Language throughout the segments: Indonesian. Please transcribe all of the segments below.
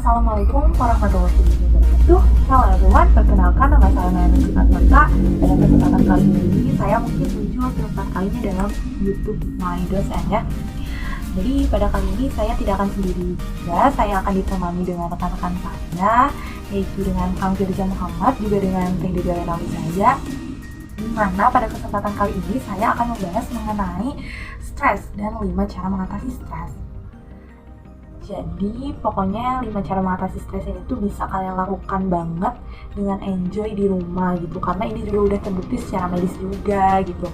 Assalamualaikum warahmatullahi wabarakatuh. Halo everyone, perkenalkan nama saya Nayana Cipatonta. Pada kesempatan kali ini saya mungkin muncul keempat kalinya dalam YouTube My Dosen ya. Jadi pada kali ini saya tidak akan sendiri juga, saya akan ditemani dengan rekan-rekan saya, yaitu dengan Kang Firza Muhammad, juga dengan Teh Dede Renawi saya. Dimana pada kesempatan kali ini saya akan membahas mengenai stres dan 5 cara mengatasi stres. Jadi pokoknya 5 cara mengatasi stres ini tuh bisa kalian lakukan banget dengan enjoy di rumah gitu, karena ini juga udah terbukti secara medis juga gitu.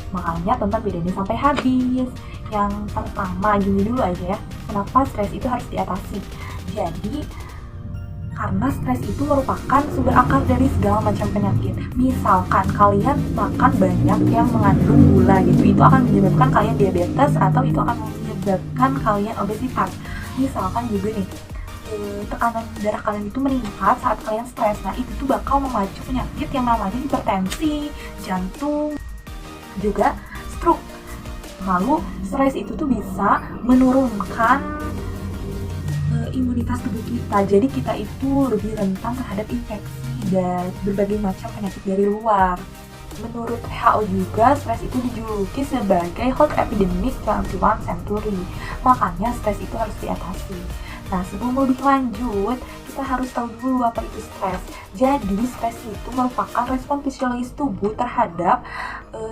Makanya tonton video ini sampai habis. Yang pertama gini dulu aja ya, kenapa stres itu harus diatasi. Jadi karena stres itu merupakan sumber akar dari segala macam penyakit. Misalkan kalian makan banyak yang mengandung gula gitu, itu akan menyebabkan kalian diabetes atau itu akan menyebabkan kalian obesitas. Misalkan juga nih, tekanan darah kalian itu meningkat saat kalian stres. Nah itu tuh bakal memacu penyakit yang namanya hipertensi, jantung, juga stroke. Lalu stres itu tuh bisa menurunkan imunitas tubuh kita. Jadi kita itu lebih rentan terhadap infeksi dan berbagai macam penyakit dari luar. Menurut WHO juga, stres itu dijuluki sebagai hot epidemic 21st century. Makanya stres itu harus diatasi. Nah, sebelum lebih lanjut, kita harus tahu dulu apa itu stres. Jadi, stres itu merupakan respon fisiologis tubuh terhadap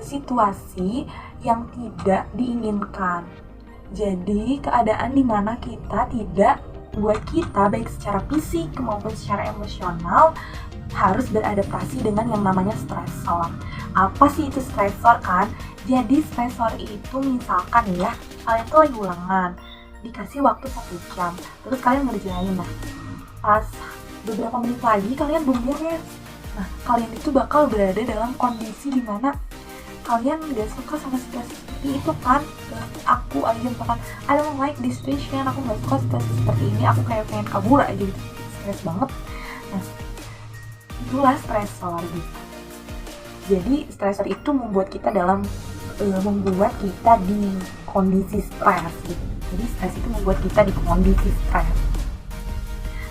situasi yang tidak diinginkan. Jadi, keadaan di mana kita tidak buat kita, baik secara fisik maupun secara emosional, harus beradaptasi dengan yang namanya stresor. Apa sih itu stresor kan? Jadi stresor itu misalkan ya, kalian tuh lagi ulangan, dikasih waktu 1 jam, terus kalian ngerjain. Nah, pas beberapa menit lagi kalian beres. Nah, kalian itu bakal berada dalam kondisi dimana kalian gak suka sama situasi seperti itu kan. Aku aja misalkan, I don't like this situation, aku gak suka situasi seperti ini, aku kayak pengen kabur aja gitu, stres banget. Nah, itulah stresor gitu. Jadi stresor itu membuat kita di kondisi stres gitu. Jadi stres itu membuat kita di kondisi stres.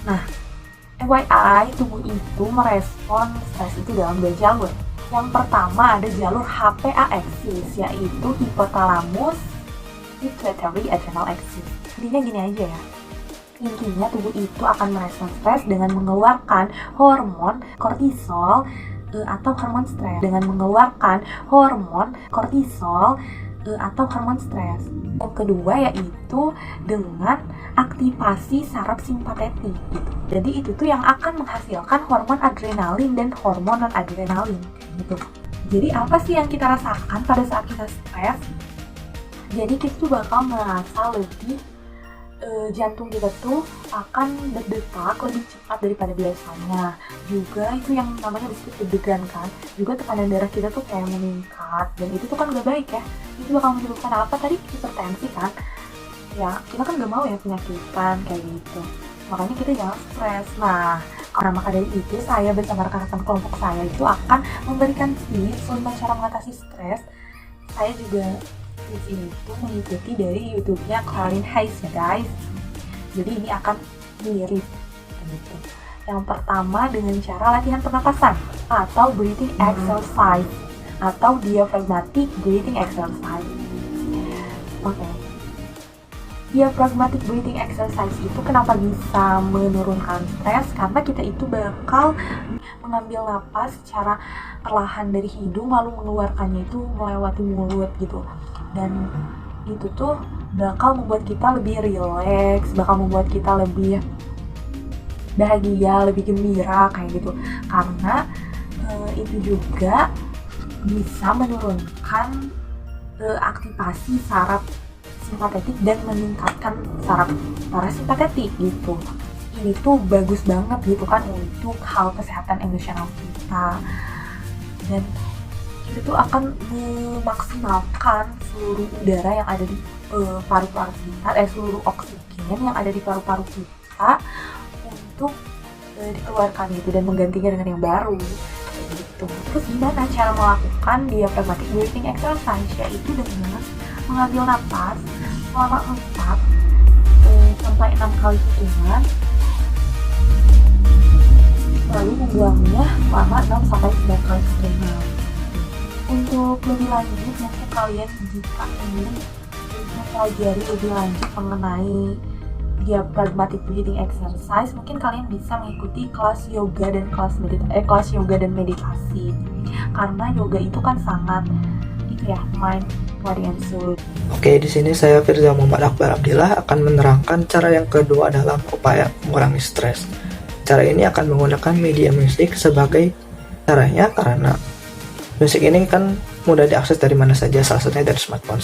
Nah, FYI, tubuh itu merespon stres itu dalam 2 jalur. Yang pertama ada jalur HPA axis, yaitu hipotalamus pituitary adrenal axis. Intinya gini aja ya. Intinya tubuh itu akan merespon stres dengan mengeluarkan hormon kortisol atau hormon stres, atau hormon stres. Yang kedua yaitu dengan aktivasi saraf simpatetik gitu. Jadi itu tuh yang akan menghasilkan hormon adrenalin dan hormon non-adrenalin gitu. Jadi apa sih yang kita rasakan pada saat kita stres? Jadi kita tuh bakal merasa lebih jantung kita tuh akan berdetak lebih cepat daripada biasanya. Juga itu yang namanya disebut deg-degan kan. Juga tekanan darah kita tuh kayak meningkat, dan itu tuh kan gak baik ya. Itu bakal menyebabkan apa tadi? Hipertensi kan. Ya kita kan gak mau ya penyakitan kayak gitu. Makanya kita jangan stres. Nah, karena maka dari itu saya bersama rekan-rekan kelompok saya itu akan memberikan tips 5 cara mengatasi stres. Saya juga di sini tuh mengikuti dari YouTube-nya Clarins Hayes ya guys. Jadi ini akan mirip gitu. Yang pertama dengan cara latihan pernapasan atau breathing exercise atau diaphragmatic breathing exercise. Oke. Diaphragmatic breathing exercise itu kenapa bisa menurunkan stres? Karena kita itu bakal mengambil napas secara perlahan dari hidung, lalu mengeluarkannya itu melewati mulut gitu. Dan itu tuh bakal membuat kita lebih rileks, bakal membuat kita lebih bahagia, lebih gembira kayak gitu. Karena itu juga bisa menurunkan aktivasi saraf simpatetik dan meningkatkan saraf parasimpatetik gitu. Ini tuh bagus banget gitu kan untuk hal kesehatan emosional kita. Dan itu tuh akan memaksimalkan seluruh udara yang ada di paru-paru kita, seluruh oksigen yang ada di paru-paru kita untuk dikeluarkan gitu dan menggantinya dengan yang baru gitu. Terus gimana cara melakukan diaphragmatic breathing exercise? Yaitu dengan mengambil napas selama 4 sampai 6 kali hitungan lalu membuangnya selama 6-9 kali setengah. Untuk lebih lanjut, mungkin kalian jika ingin mempelajari lebih lanjut mengenai diaphragmatic breathing exercise, mungkin kalian bisa mengikuti kelas yoga dan kelas meditasi. Karena yoga itu kan sangat mind, body and soul. Oke, di sini saya Firza Muhammad Akbar Abdillah akan menerangkan cara yang kedua dalam upaya mengurangi stres. Cara ini akan menggunakan media musik sebagai caranya karena musik ini kan mudah diakses dari mana saja, salah satunya dari smartphone.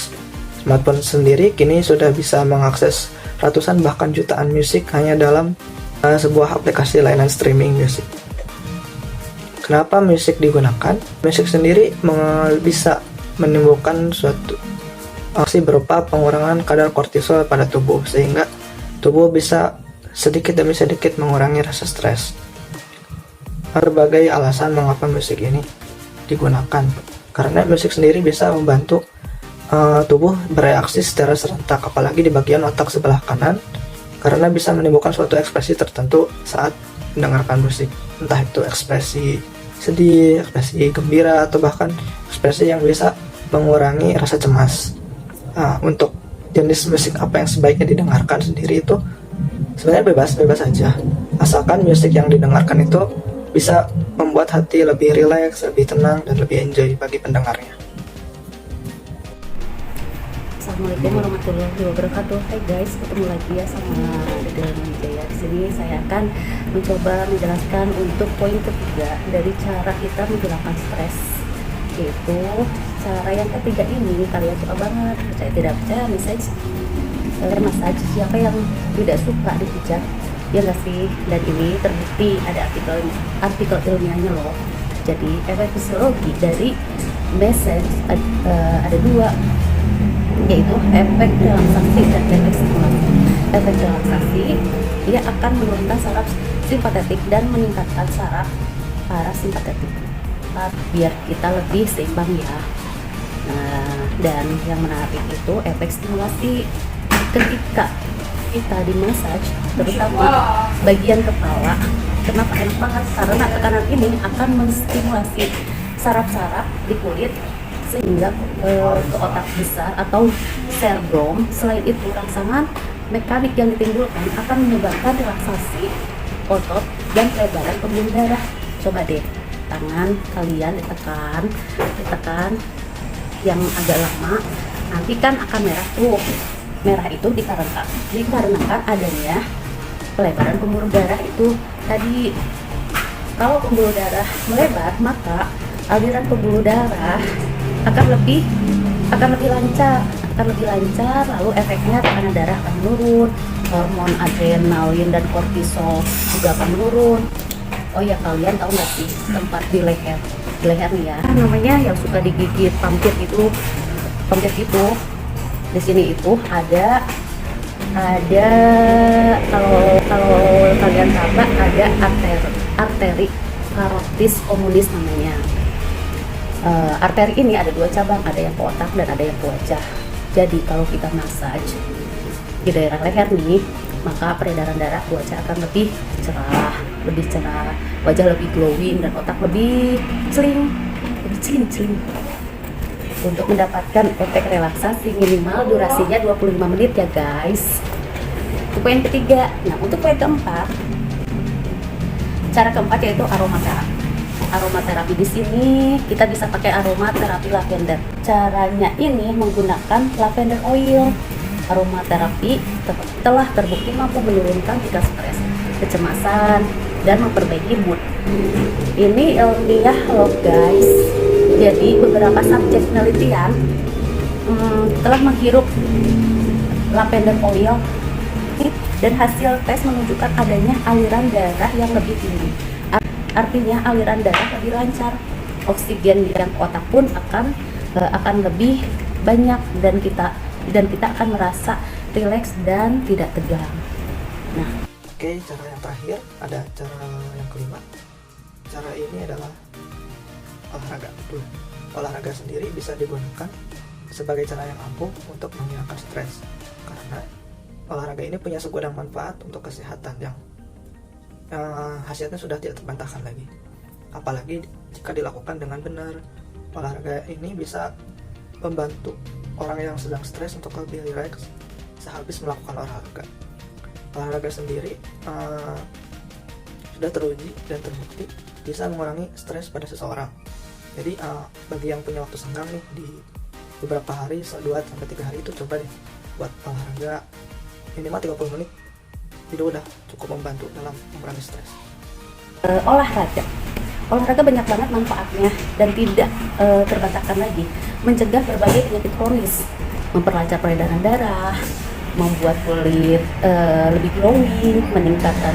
Smartphone sendiri kini sudah bisa mengakses ratusan bahkan jutaan musik hanya dalam sebuah aplikasi layanan streaming musik. Kenapa musik digunakan? Musik sendiri bisa menimbulkan suatu aksi berupa pengurangan kadar kortisol pada tubuh, sehingga tubuh bisa sedikit demi sedikit mengurangi rasa stres. Berbagai alasan mengapa musik ini digunakan, karena musik sendiri bisa membantu tubuh bereaksi secara serentak, apalagi di bagian otak sebelah kanan, karena bisa menimbulkan suatu ekspresi tertentu saat mendengarkan musik, entah itu ekspresi sedih, ekspresi gembira, atau bahkan ekspresi yang bisa mengurangi rasa cemas. Untuk jenis musik apa yang sebaiknya didengarkan sendiri itu sebenarnya bebas saja, asalkan musik yang didengarkan itu bisa membuat hati lebih rileks, lebih tenang, dan lebih enjoy bagi pendengarnya. Assalamualaikum warahmatullahi wabarakatuh. Hai guys, ketemu lagi ya sama Dede Wijaya. Di sini saya akan mencoba menjelaskan untuk poin ketiga dari cara kita menghilangkan stres, yaitu cara yang ketiga ini kalian suka banget, percaya tidak percaya, massage. Siapa yang tidak suka dipijat, ya nggak sih? Dan ini terbukti, ada artikel ilmiahnya loh. Jadi efek fisiologi dari massage ada dua, yaitu efek relaksasi dan efek stimulasi. Efek relaksasi, dia akan menurunkan saraf simpatetik dan meningkatkan saraf parasimpatetik biar kita lebih seimbang ya. Dan yang menarik itu efek stimulasi ketika kita dimassage, terutama bagian kepala. Kenapa enak banget? Karena tekanan ini akan menstimulasi saraf-saraf di kulit sehingga ke otak besar atau cerebrum. Selain itu, rangsangan mekanik yang ditimbulkan akan menyebabkan relaksasi otot dan pelebaran pembuluh darah. Coba deh, tangan kalian ditekan yang agak lama, nanti kan akan merah tuh. Merah itu dikarenakan adanya pelebaran pembuluh darah itu tadi. Kalau pembuluh darah melebar, maka aliran pembuluh darah akan lebih lancar, lalu efeknya tekanan darah akan menurun, hormon adrenalin dan kortisol juga akan menurun. Oh ya, kalian tahu nggak sih tempat di leher nih ya, namanya yang suka digigit pampir itu, di sini itu ada kalau kalian raba ada arteri karotis komunis namanya. Arteri ini ada dua cabang, ada yang ke otak dan ada yang ke wajah. Jadi kalau kita massage di daerah leher nih, maka peredaran darah ke wajah akan lebih cerah, wajah lebih glowing dan otak lebih celing. Untuk mendapatkan efek relaksasi minimal durasinya 25 menit ya guys. Itu poin ketiga. Nah, untuk poin keempat, cara keempat yaitu aromaterapi. Di sini kita bisa pakai aromaterapi lavender. Caranya ini menggunakan lavender oil. Aromaterapi telah terbukti mampu menurunkan tingkat stres, kecemasan, dan memperbaiki mood. Ini ilmiah loh guys. Jadi beberapa subjek penelitian telah menghirup lavender oil dan hasil tes menunjukkan adanya aliran darah yang lebih tinggi. Artinya aliran darah lebih lancar, oksigen yang otak pun akan lebih banyak dan kita akan merasa rileks dan tidak tegang. Nah, Oke, cara yang terakhir ada cara yang kelima. Cara ini adalah olahraga. Olahraga sendiri bisa digunakan sebagai cara yang ampuh untuk menghilangkan stres, karena olahraga ini punya segudang manfaat untuk kesehatan yang hasilnya sudah tidak terbantahkan lagi. Apalagi jika dilakukan dengan benar. Olahraga ini bisa membantu orang yang sedang stres untuk lebih rileks sehabis melakukan olahraga. Olahraga sendiri sudah teruji dan terbukti bisa mengurangi stres pada seseorang. Jadi bagi yang punya waktu senggang nih di beberapa hari, 2-3 hari itu coba deh buat olahraga minimal 30 menit. Itu udah cukup membantu dalam mengurangi stres. Olahraga banyak banget manfaatnya dan tidak terbantahkan lagi. Mencegah berbagai penyakit kronis, memperlancar peredaran darah, membuat kulit lebih glowing, meningkatkan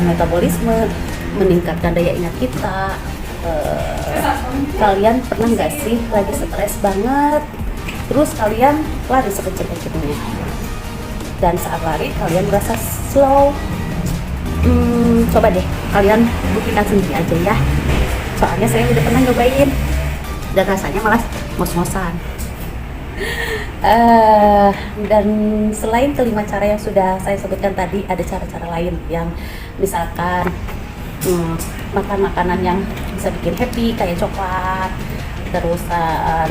metabolisme, meningkatkan daya ingat kita. Kalian pernah nggak sih lagi stres banget, terus kalian lari sekecil-kecilnya, dan saat lari kalian merasa slow? Coba deh kalian buktikan sendiri aja ya, soalnya saya udah pernah nyobain dan rasanya malah ngos-ngosan. Dan selain kelima cara yang sudah saya sebutkan tadi, ada cara-cara lain yang misalkan makan makanan yang bisa bikin happy kayak coklat, terusan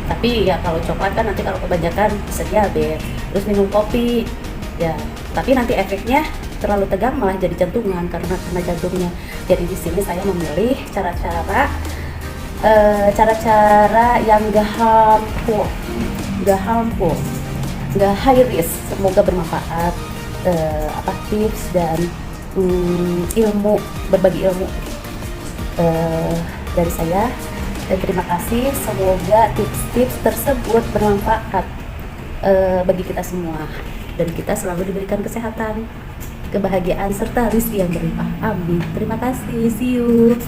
tapi ya kalau coklat kan nanti kalau kebanyakan bisa diabetes. Terus minum kopi ya, tapi nanti efeknya terlalu tegang malah jadi jantungan karena kena jantungnya. Jadi di sini saya memilih cara-cara yang gak harmful, gak high risk. Semoga bermanfaat tips dan berbagi ilmu dari saya. Dan terima kasih, semoga tips-tips tersebut bermanfaat bagi kita semua dan kita selalu diberikan kesehatan, kebahagiaan serta rezeki yang berlimpah. Amin. Terima kasih. See you.